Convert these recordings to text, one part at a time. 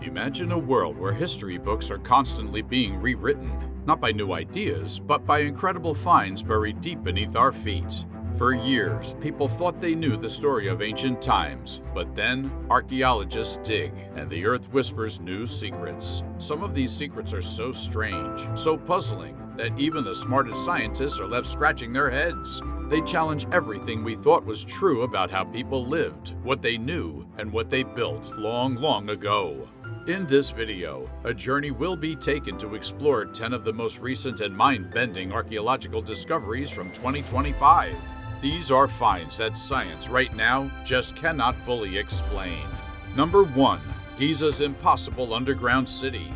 Imagine a world where history books are constantly being rewritten, not by new ideas, but by incredible finds buried deep beneath our feet. For years, people thought they knew the story of ancient times, but then archaeologists dig, and the earth whispers new secrets. Some of these secrets are so strange, so puzzling, that even the smartest scientists are left scratching their heads. They challenge everything we thought was true about how people lived, what they knew, and what they built long, long ago. In this video, a journey will be taken to explore 10 of the most recent and mind-bending archaeological discoveries from 2025. These are finds that science right now just cannot fully explain. Number 1. Giza's impossible underground city.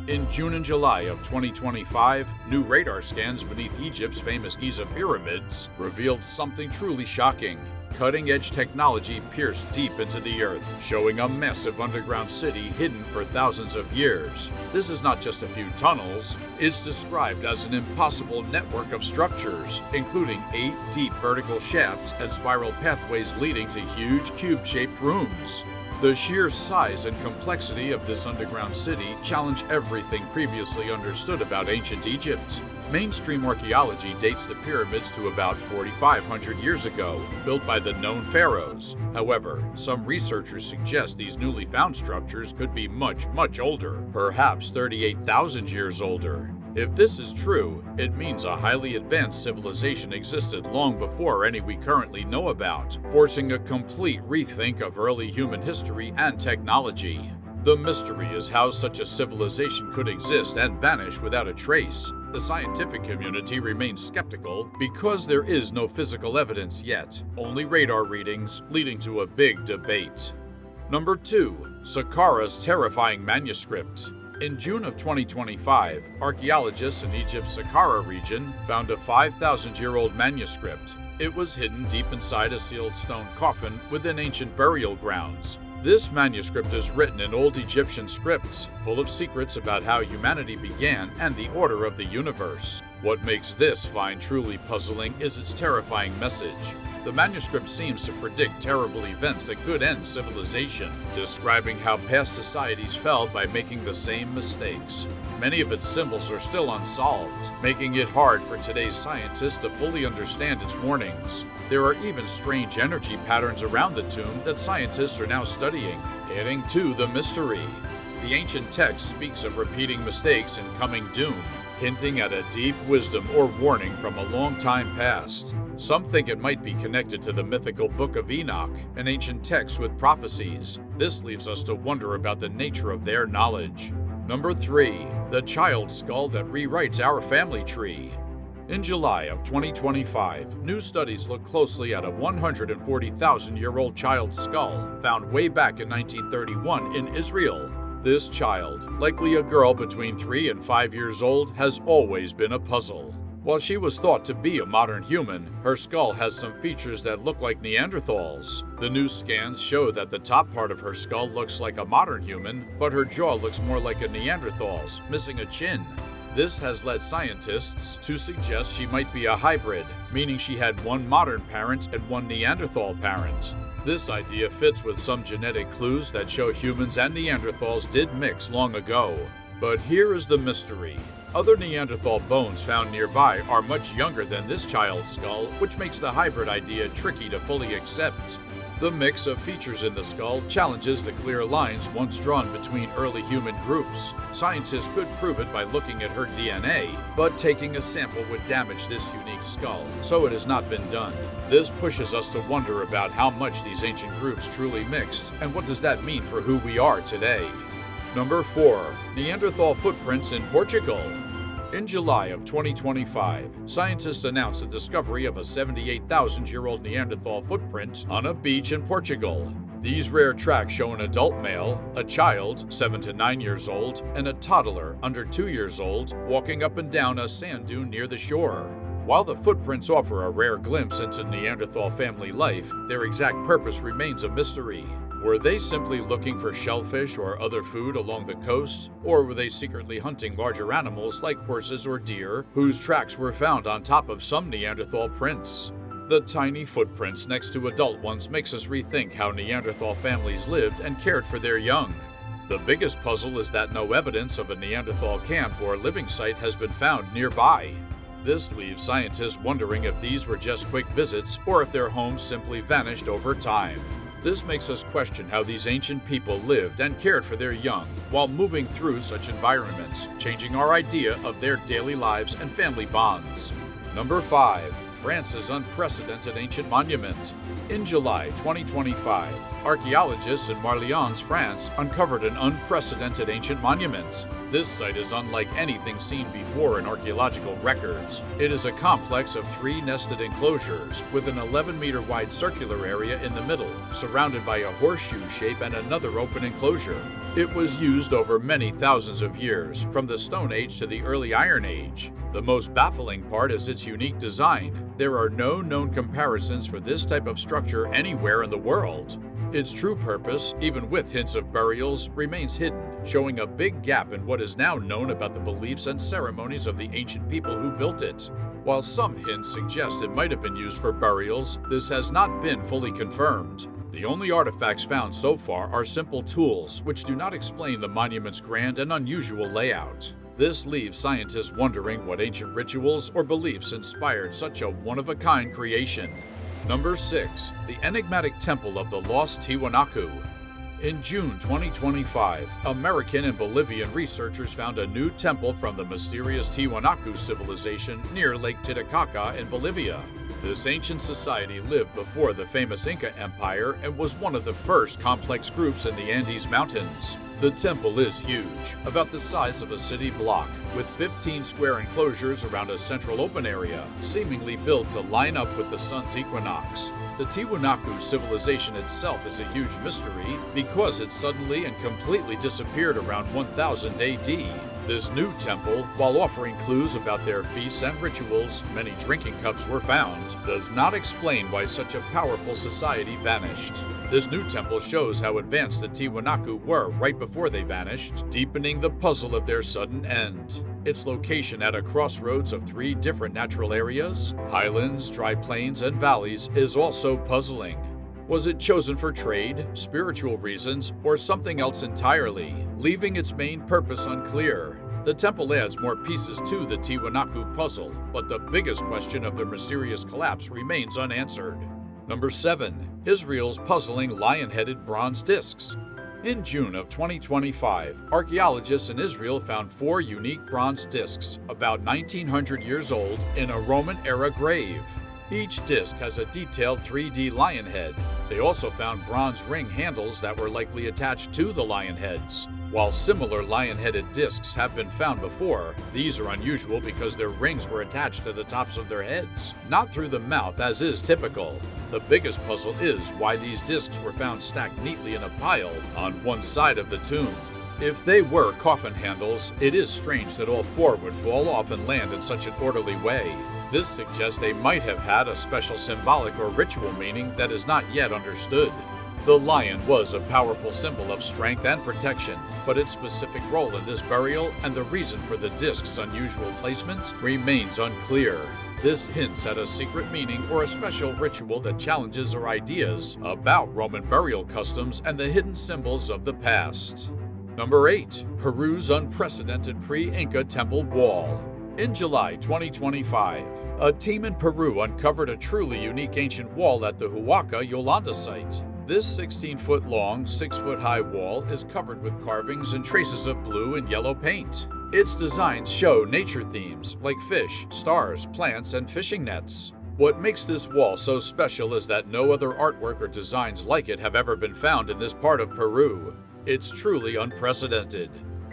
In June and July of 2025, new radar scans beneath Egypt's famous Giza pyramids revealed something truly shocking. Cutting-edge technology pierced deep into the earth, showing a massive underground city hidden for thousands of years. This is not just a few tunnels, it's described as an impossible network of structures, including 8 deep vertical shafts and spiral pathways leading to huge cube-shaped rooms. The sheer size and complexity of this underground city challenge everything previously understood about ancient Egypt. Mainstream archaeology dates the pyramids to about 4,500 years ago, built by the known pharaohs. However, some researchers suggest these newly found structures could be much, much older, perhaps 38,000 years older. If this is true, it means a highly advanced civilization existed long before any we currently know about, forcing a complete rethink of early human history and technology. The mystery is how such a civilization could exist and vanish without a trace. The scientific community remains skeptical because there is no physical evidence yet, only radar readings, leading to a big debate. Number 2. Saqqara's terrifying manuscript. In June of 2025, archaeologists in Egypt's Saqqara region found a 5,000-year-old manuscript. It was hidden deep inside a sealed stone coffin within ancient burial grounds. This manuscript is written in Old Egyptian scripts, full of secrets about how humanity began and the order of the universe. What makes this find truly puzzling is its terrifying message. The manuscript seems to predict terrible events that could end civilization, describing how past societies fell by making the same mistakes. Many of its symbols are still unsolved, making it hard for today's scientists to fully understand its warnings. There are even strange energy patterns around the tomb that scientists are now studying, adding to the mystery. The ancient text speaks of repeating mistakes and coming doom, hinting at a deep wisdom or warning from a long time past. Some think it might be connected to the mythical Book of Enoch, an ancient text with prophecies. This leaves us to wonder about the nature of their knowledge. Number 3. The child skull that rewrites our family tree. In July of 2025, new studies looked closely at a 140,000-year-old child skull found way back in 1931 in Israel. This child, likely a girl between 3 and 5 years old, has always been a puzzle. While she was thought to be a modern human, her skull has some features that look like Neanderthals. The new scans show that the top part of her skull looks like a modern human, but her jaw looks more like a Neanderthal's, missing a chin. This has led scientists to suggest she might be a hybrid, meaning she had one modern parent and one Neanderthal parent. This idea fits with some genetic clues that show humans and Neanderthals did mix long ago. But here is the mystery. Other Neanderthal bones found nearby are much younger than this child's skull, which makes the hybrid idea tricky to fully accept. The mix of features in the skull challenges the clear lines once drawn between early human groups. Scientists could prove it by looking at her DNA, but taking a sample would damage this unique skull, so it has not been done. This pushes us to wonder about how much these ancient groups truly mixed, and what does that mean for who we are today? Number 4. Neanderthal footprints in Portugal. In July of 2025, scientists announced the discovery of a 78,000-year-old Neanderthal footprint on a beach in Portugal. These rare tracks show an adult male, a child, 7 to 9 years old, and a toddler, under 2 years old, walking up and down a sand dune near the shore. While the footprints offer a rare glimpse into Neanderthal family life, their exact purpose remains a mystery. Were they simply looking for shellfish or other food along the coast, or were they secretly hunting larger animals like horses or deer, whose tracks were found on top of some Neanderthal prints? The tiny footprints next to adult ones makes us rethink how Neanderthal families lived and cared for their young. The biggest puzzle is that no evidence of a Neanderthal camp or living site has been found nearby. This leaves scientists wondering if these were just quick visits or if their homes simply vanished over time. This makes us question how these ancient people lived and cared for their young while moving through such environments, changing our idea of their daily lives and family bonds. Number 5. France's unprecedented ancient monument. In July 2025, archaeologists in Marlians, France, uncovered an unprecedented ancient monument. This site is unlike anything seen before in archaeological records. It is a complex of 3 nested enclosures with an 11-meter wide circular area in the middle, surrounded by a horseshoe shape and another open enclosure. It was used over many thousands of years, from the Stone Age to the early Iron Age. The most baffling part is its unique design. There are no known comparisons for this type of structure anywhere in the world. Its true purpose, even with hints of burials, remains hidden, showing a big gap in what is now known about the beliefs and ceremonies of the ancient people who built it. While some hints suggest it might have been used for burials, this has not been fully confirmed. The only artifacts found so far are simple tools, which do not explain the monument's grand and unusual layout. This leaves scientists wondering what ancient rituals or beliefs inspired such a one-of-a-kind creation. Number 6. The enigmatic temple of the lost Tiwanaku. In June 2025, American and Bolivian researchers found a new temple from the mysterious Tiwanaku civilization near Lake Titicaca in Bolivia. This ancient society lived before the famous Inca Empire and was one of the first complex groups in the Andes Mountains. The temple is huge, about the size of a city block, with 15 square enclosures around a central open area, seemingly built to line up with the sun's equinox. The Tiwanaku civilization itself is a huge mystery because it suddenly and completely disappeared around 1000 AD. This new temple, while offering clues about their feasts and rituals, many drinking cups were found, does not explain why such a powerful society vanished. This new temple shows how advanced the Tiwanaku were right before they vanished, deepening the puzzle of their sudden end. Its location at a crossroads of 3 different natural areas, highlands, dry plains, and valleys, is also puzzling. Was it chosen for trade, spiritual reasons, or something else entirely, leaving its main purpose unclear? The temple adds more pieces to the Tiwanaku puzzle, but the biggest question of their mysterious collapse remains unanswered. Number 7. Israel's puzzling lion-headed bronze discs. In June of 2025, archaeologists in Israel found 4 unique bronze discs, about 1900 years old, in a Roman-era grave. Each disc has a detailed 3D lion head. They also found bronze ring handles that were likely attached to the lion heads. While similar lion-headed discs have been found before, these are unusual because their rings were attached to the tops of their heads, not through the mouth as is typical. The biggest puzzle is why these discs were found stacked neatly in a pile on one side of the tomb. If they were coffin handles, it is strange that all 4 would fall off and land in such an orderly way. This suggests they might have had a special symbolic or ritual meaning that is not yet understood. The lion was a powerful symbol of strength and protection, but its specific role in this burial and the reason for the disc's unusual placement remains unclear. This hints at a secret meaning or a special ritual that challenges our ideas about Roman burial customs and the hidden symbols of the past. Number 8. Peru's unprecedented pre-Inca temple wall. In July 2025, a team in Peru uncovered a truly unique ancient wall at the Huaca Yolanda site. This 16-foot-long, 6-foot-high wall is covered with carvings and traces of blue and yellow paint. Its designs show nature themes like fish, stars, plants, and fishing nets. What makes this wall so special is that no other artwork or designs like it have ever been found in this part of Peru. It's truly unprecedented.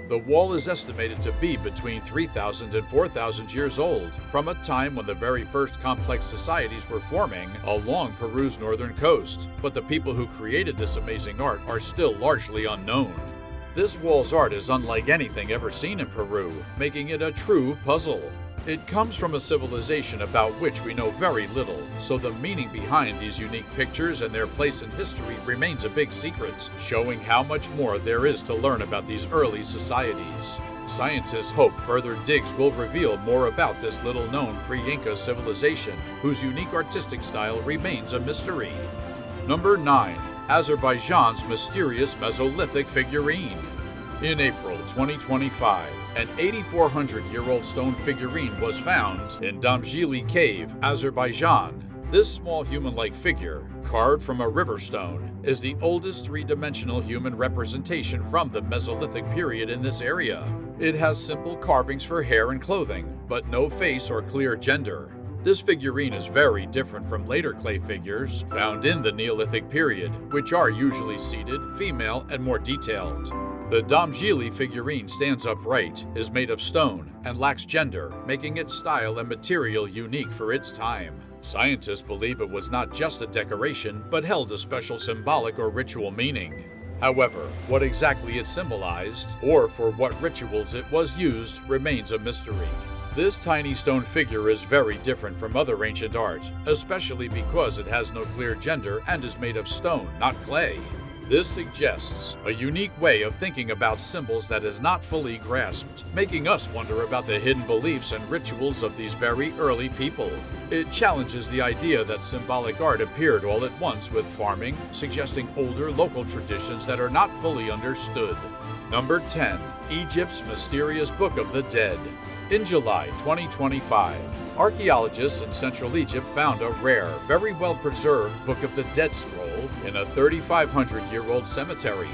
The wall is estimated to be between 3,000 and 4,000 years old, from a time when the very first complex societies were forming along Peru's northern coast, but the people who created this amazing art are still largely unknown. This wall's art is unlike anything ever seen in Peru, making it a true puzzle. It comes from a civilization about which we know very little, so the meaning behind these unique pictures and their place in history remains a big secret, showing how much more there is to learn about these early societies. Scientists hope further digs will reveal more about this little-known pre-Inca civilization, whose unique artistic style remains a mystery. Number 9. Azerbaijan's mysterious Mesolithic figurine. In April 2025, an 8,400-year-old stone figurine was found in Damjili Cave, Azerbaijan. This small human-like figure, carved from a river stone, is the oldest three-dimensional human representation from the Mesolithic period in this area. It has simple carvings for hair and clothing, but no face or clear gender. This figurine is very different from later clay figures found in the Neolithic period, which are usually seated, female, and more detailed. The Damjili figurine stands upright, is made of stone, and lacks gender, making its style and material unique for its time. Scientists believe it was not just a decoration, but held a special symbolic or ritual meaning. However, what exactly it symbolized, or for what rituals it was used, remains a mystery. This tiny stone figure is very different from other ancient art, especially because it has no clear gender and is made of stone, not clay. This suggests a unique way of thinking about symbols that is not fully grasped, making us wonder about the hidden beliefs and rituals of these very early people. It challenges the idea that symbolic art appeared all at once with farming, suggesting older local traditions that are not fully understood. Number 10. Egypt's Mysterious Book of the Dead. In July 2025, archaeologists in Central Egypt found a rare, very well-preserved Book of the Dead scroll in a 3,500-year-old cemetery.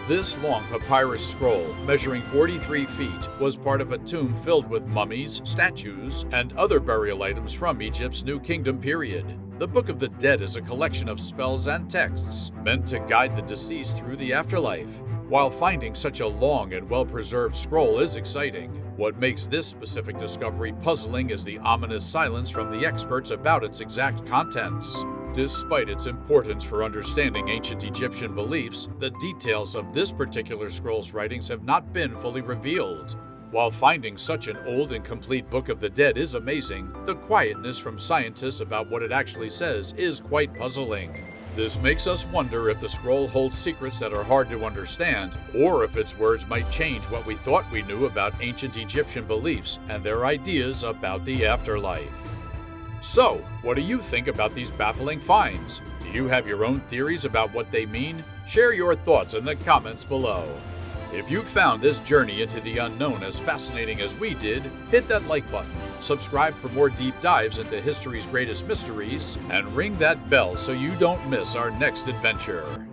This long papyrus scroll, measuring 43 feet, was part of a tomb filled with mummies, statues, and other burial items from Egypt's New Kingdom period. The Book of the Dead is a collection of spells and texts meant to guide the deceased through the afterlife. While finding such a long and well-preserved scroll is exciting, what makes this specific discovery puzzling is the ominous silence from the experts about its exact contents. Despite its importance for understanding ancient Egyptian beliefs, the details of this particular scroll's writings have not been fully revealed. While finding such an old and complete Book of the Dead is amazing, the quietness from scientists about what it actually says is quite puzzling. This makes us wonder if the scroll holds secrets that are hard to understand, or if its words might change what we thought we knew about ancient Egyptian beliefs and their ideas about the afterlife. So, what do you think about these baffling finds? Do you have your own theories about what they mean? Share your thoughts in the comments below. If you found this journey into the unknown as fascinating as we did, hit that like button, subscribe for more deep dives into history's greatest mysteries, and ring that bell so you don't miss our next adventure.